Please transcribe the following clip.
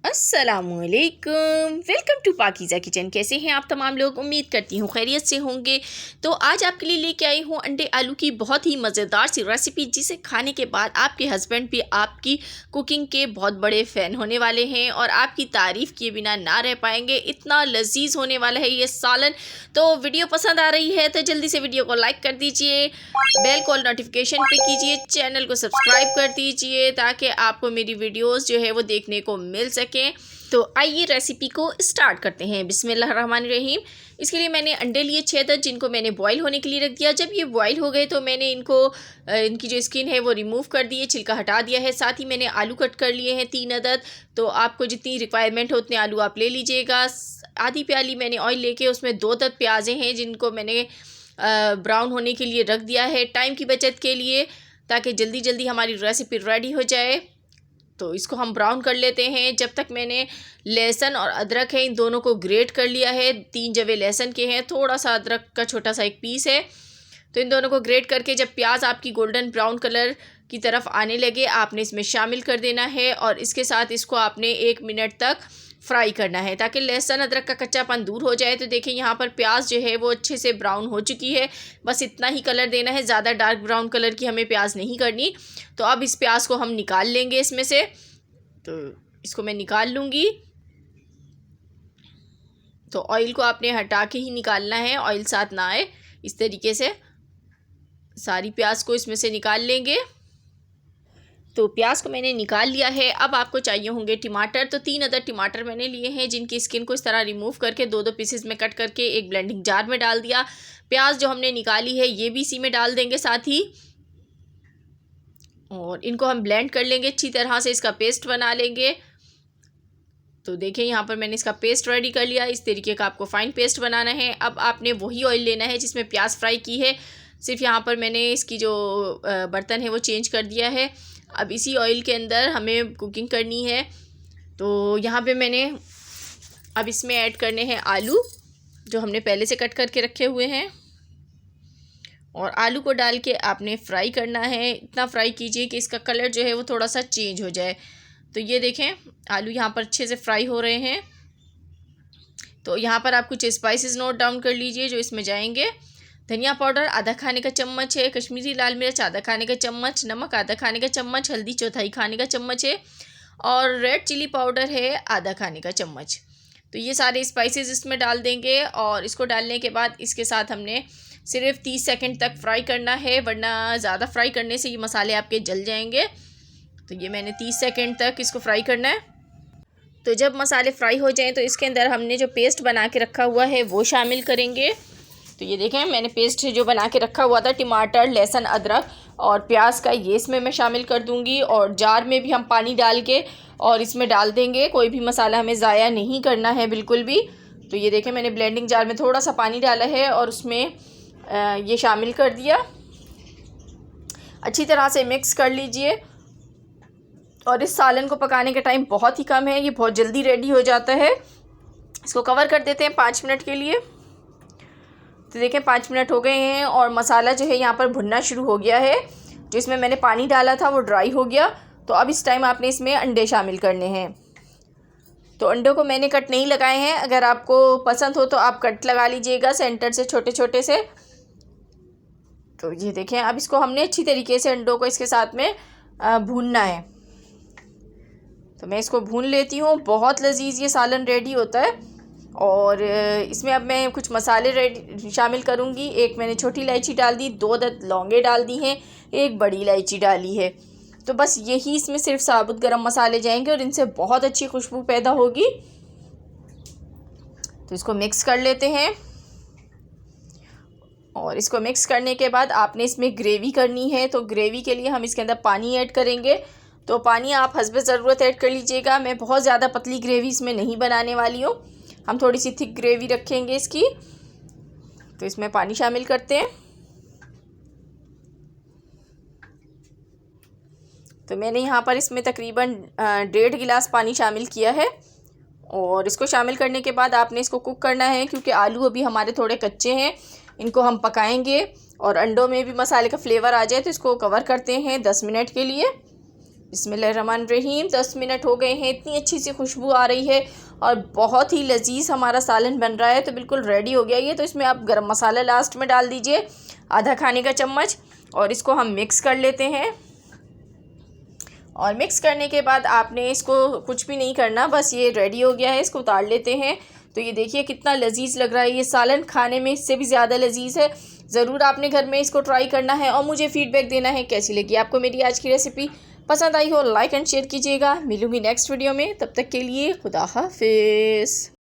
अस्सलामुअलैकुम, welcome to Pakeezah kitchen. कैसे हैं आप तमाम लोग? उम्मीद करती हूँ खैरियत से होंगे। तो आज आपके लिए लेके आई हूँ अंडे आलू की बहुत ही मज़ेदार सी रेसिपी, जिसे खाने के बाद आपके हस्बैंड भी आपकी कुकिंग के बहुत बड़े फ़ैन होने वाले हैं और आपकी तारीफ़ किए बिना ना रह पाएंगे। इतना लजीज होने वाला है ये सालन। तो वीडियो पसंद आ रही है तो जल्दी से वीडियो को लाइक कर दीजिए, बेल कॉल नोटिफिकेशन पे कीजिए, चैनल को सब्सक्राइब कर दीजिए ताकि आपको मेरी वीडियोस जो है वो देखने को मिल सके। तो आइए रेसिपी को स्टार्ट करते हैं। बिस्मिल्लाहिर्रहमानिर्रहीम। इसके लिए मैंने अंडे लिए 6 अदद, जिनको मैंने बॉईल होने के लिए रख दिया। जब ये बॉईल हो गए तो मैंने इनकी जो स्किन है वो रिमूव कर दी है, छिलका हटा दिया है। साथ ही मैंने आलू कट कर लिए हैं 3 अदद। तो आपको जितनी रिक्वायरमेंट हो उतने आलू आप ले लीजिएगा। आधी प्याली मैंने ऑयल लेके उसमें 2 अदद प्याज़ें हैं, जिनको मैंने ब्राउन होने के लिए रख दिया है टाइम की बचत के लिए, ताकि जल्दी जल्दी हमारी रेसिपी रेडी हो जाए। तो इसको हम ब्राउन कर लेते हैं। जब तक मैंने लहसुन और अदरक है इन दोनों को ग्रेट कर लिया है। 3 जवे लहसुन के हैं, थोड़ा सा अदरक का छोटा सा एक पीस है। तो इन दोनों को ग्रेट करके जब प्याज आपकी गोल्डन ब्राउन कलर की तरफ आने लगे, आपने इसमें शामिल कर देना है और इसके साथ इसको आपने 1 मिनट तक फ्राई करना है, ताकि लहसुन अदरक का कच्चापन दूर हो जाए। तो देखिए यहाँ पर प्याज जो है वो अच्छे से ब्राउन हो चुकी है। बस इतना ही कलर देना है, ज़्यादा डार्क ब्राउन कलर की हमें प्याज नहीं करनी। तो अब इस प्याज को हम निकाल लेंगे इसमें से। तो इसको मैं निकाल लूँगी। तो ऑयल को आपने हटा के ही निकालना है, ऑयल साथ ना आए। इस तरीके से सारी प्याज को इसमें से निकाल लेंगे। तो प्याज को मैंने निकाल लिया है। अब आपको चाहिए होंगे टमाटर। तो 3 अदद टमाटर मैंने लिए हैं, जिनकी स्किन को इस तरह रिमूव करके 2-2 पीसेस में कट करके एक ब्लेंडिंग जार में डाल दिया। प्याज जो हमने निकाली है ये भी इसी में डाल देंगे साथ ही, और इनको हम ब्लेंड कर लेंगे अच्छी तरह से, इसका पेस्ट बना लेंगे। तो देखिए यहाँ पर मैंने इसका पेस्ट रेडी कर लिया। इस तरीके का आपको फ़ाइन पेस्ट बनाना है। अब आपने वही ऑयल लेना है जिसमें प्याज फ्राई की है, सिर्फ यहाँ पर मैंने इसकी जो बर्तन है वो चेंज कर दिया है। अब इसी ऑयल के अंदर हमें कुकिंग करनी है। तो यहाँ पे मैंने अब इसमें ऐड करने हैं आलू, जो हमने पहले से कट करके रखे हुए हैं, और आलू को डाल के आपने फ्राई करना है। इतना फ्राई कीजिए कि इसका कलर जो है वो थोड़ा सा चेंज हो जाए। तो ये देखें आलू यहाँ पर अच्छे से फ्राई हो रहे हैं। तो यहाँ पर आप कुछ स्पाइसेस नोट डाउन कर लीजिए जो इसमें जाएंगे। धनिया पाउडर आधा खाने का चम्मच है, कश्मीरी लाल मिर्च आधा खाने का चम्मच, नमक आधा खाने का चम्मच, हल्दी चौथाई खाने का चम्मच है, और रेड चिली पाउडर है आधा खाने का चम्मच। तो ये सारे स्पाइसेस इसमें डाल देंगे, और इसको डालने के बाद इसके साथ हमने सिर्फ 30 सेकंड तक फ्राई करना है, वरना ज़्यादा फ्राई करने से ये मसाले आपके जल जाएंगे। तो ये मैंने 30 सेकंड तक इसको फ्राई करना है। तो जब मसाले फ्राई हो जाएं तो इसके अंदर हमने जो पेस्ट बना के रखा हुआ है वो शामिल करेंगे। तो ये देखें मैंने पेस्ट जो बना के रखा हुआ था टमाटर लहसुन अदरक और प्याज का, ये इसमें मैं शामिल कर दूंगी। और जार में भी हम पानी डाल के और इसमें डाल देंगे। कोई भी मसाला हमें ज़ाया नहीं करना है बिल्कुल भी। तो ये देखें मैंने ब्लेंडिंग जार में थोड़ा सा पानी डाला है और उसमें ये शामिल कर दिया। अच्छी तरह से मिक्स कर लीजिए। और इस सालन को पकाने का टाइम बहुत ही कम है, ये बहुत जल्दी रेडी हो जाता है। इसको कवर कर देते हैं 5 मिनट के लिए। तो देखें 5 मिनट हो गए हैं और मसाला जो है यहाँ पर भुनना शुरू हो गया है। जो इसमें मैंने पानी डाला था वो ड्राई हो गया। तो अब इस टाइम आपने इसमें अंडे शामिल करने हैं। तो अंडों को मैंने कट नहीं लगाए हैं, अगर आपको पसंद हो तो आप कट लगा लीजिएगा सेंटर से छोटे छोटे से। तो ये देखें अब इसको हमने अच्छी तरीके से अंडों को इसके साथ में भूनना है। तो मैं इसको भून लेती हूँ। बहुत लजीज ये सालन रेडी होता है। और इसमें अब मैं कुछ मसाले शामिल करूँगी। एक मैंने छोटी इलायची डाल दी, 2 अदद लौंगे डाल दी हैं, 1 बड़ी इलायची डाली है। तो बस यही इसमें सिर्फ साबुत गरम मसाले जाएंगे और इनसे बहुत अच्छी खुशबू पैदा होगी। तो इसको मिक्स कर लेते हैं। और इसको मिक्स करने के बाद आपने इसमें ग्रेवी करनी है। तो ग्रेवी के लिए हम इसके अंदर पानी ऐड करेंगे। तो पानी आप हस्बे ज़रूरत ऐड कर लीजिएगा। मैं बहुत ज़्यादा पतली ग्रेवी इसमें नहीं बनाने वाली हूँ, हम थोड़ी सी थिक ग्रेवी रखेंगे इसकी। तो इसमें पानी शामिल करते हैं। तो मैंने यहाँ पर इसमें तकरीबन 1.5 गिलास पानी शामिल किया है। और इसको शामिल करने के बाद आपने इसको कुक करना है, क्योंकि आलू अभी हमारे थोड़े कच्चे हैं, इनको हम पकाएंगे और अंडों में भी मसाले का फ्लेवर आ जाए। तो इसको कवर करते हैं 10 मिनट के लिए। बिस्मिल्लाहिर्रहमानिर्रहीम। 10 मिनट हो गए हैं, इतनी अच्छी सी खुशबू आ रही है और बहुत ही लजीज हमारा सालन बन रहा है। तो बिल्कुल रेडी हो गया ये। तो इसमें आप गरम मसाला लास्ट में डाल दीजिए, आधा खाने का चम्मच, और इसको हम मिक्स कर लेते हैं। और मिक्स करने के बाद आपने इसको कुछ भी नहीं करना, बस ये रेडी हो गया है, इसको उतार लेते हैं। तो ये देखिए कितना लजीज लग रहा है ये सालन, खाने में इससे भी ज़्यादा लजीज है। ज़रूर आपने घर में इसको ट्राई करना है और मुझे फ़ीडबैक देना है कैसी लगी आपको मेरी आज की रेसिपी। पसंद आई हो लाइक एंड शेयर कीजिएगा। मिलूंगी नेक्स्ट वीडियो में, तब तक के लिए खुदा हाफिज़।